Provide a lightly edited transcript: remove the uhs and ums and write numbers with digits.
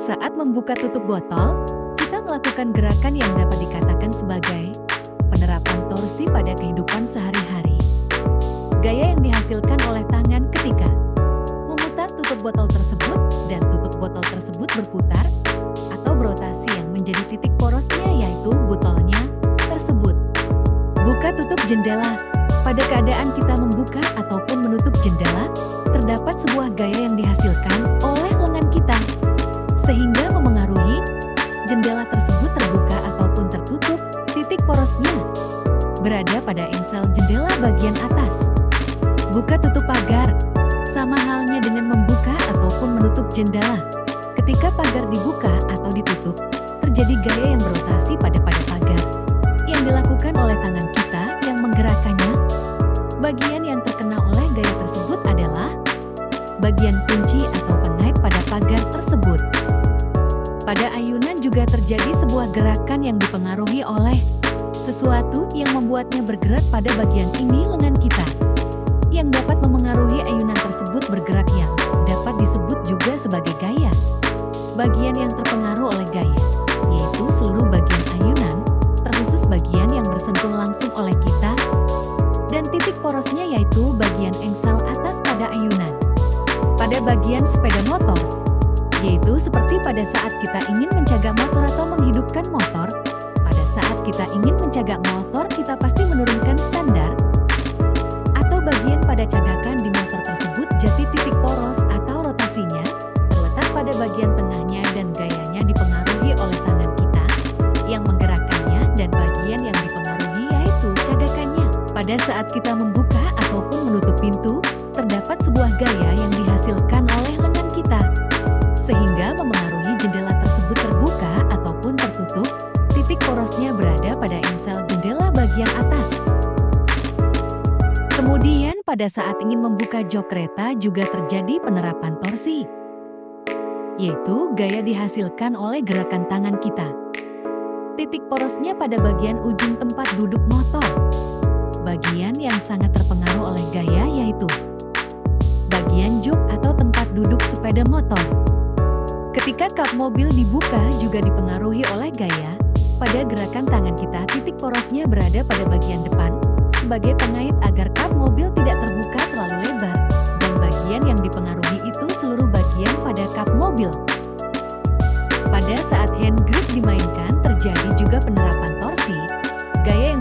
Saat membuka tutup botol, kita melakukan gerakan yang dapat dikatakan sebagai penerapan torsi pada kehidupan sehari-hari. Gaya yang dihasilkan oleh tangan ketika memutar tutup botol tersebut dan tutup botol tersebut berputar atau berotasi yang menjadi titik porosnya yaitu botolnya tersebut. Buka tutup jendela. Pada keadaan kita membuka ataupun menutup jendela, terdapat sebuah gaya yang dihasilkan oleh lengan kita, sehingga memengaruhi jendela tersebut terbuka ataupun tertutup. Titik porosnya berada pada engsel jendela bagian atas. Buka tutup pagar. Sama halnya dengan membuka ataupun menutup jendela. Ketika pagar dibuka atau ditutup, terjadi gaya yang berotasi pada pagar yang dilakukan oleh tangan kita yang menggerakkannya. Bagian yang terkena oleh gaya tersebut adalah bagian kunci atau pengait pada pagar tersebut. Pada ayunan juga terjadi sebuah gerakan yang dipengaruhi oleh sesuatu yang membuatnya bergerak pada bagian ini lengan kita, yang dapat memengaruhi ayunan tersebut bergerak yang dapat disebut juga sebagai gaya. Bagian yang terpengaruh oleh gaya, yaitu seluruh bagian ayunan, terkhusus bagian yang bersentuh langsung oleh kita, dan titik porosnya yaitu bagian engsel atas pada ayunan. Pada bagian sepeda motor, yaitu seperti pada saat kita ingin mencagak motor atau menghidupkan motor. Pada saat kita ingin mencagak motor, kita pasti menurunkan standar atau bagian pada cagakan di motor tersebut. Jadi titik poros atau rotasinya terletak pada bagian tengahnya dan gayanya dipengaruhi oleh tangan kita yang menggerakkannya, dan bagian yang dipengaruhi yaitu cagakannya. Pada saat kita membuka ataupun menutup pintu, terdapat sebuah gaya yang dihasilkan oleh lengan kita, sehingga memengaruhi jendela tersebut terbuka ataupun tertutup. Titik porosnya berada pada engsel jendela bagian atas. Kemudian pada saat ingin membuka jok kereta juga terjadi penerapan torsi, yaitu gaya dihasilkan oleh gerakan tangan kita. Titik porosnya pada bagian ujung tempat duduk motor. Bagian yang sangat terpengaruh oleh gaya yaitu bagian jok atau tempat duduk sepeda motor. Ketika kap mobil dibuka juga dipengaruhi oleh gaya. Pada gerakan tangan kita, titik porosnya berada pada bagian depan sebagai pengait agar kap mobil tidak terbuka terlalu lebar, dan bagian yang dipengaruhi itu seluruh bagian pada kap mobil. Pada saat hand grip dimainkan terjadi juga penerapan torsi. Gaya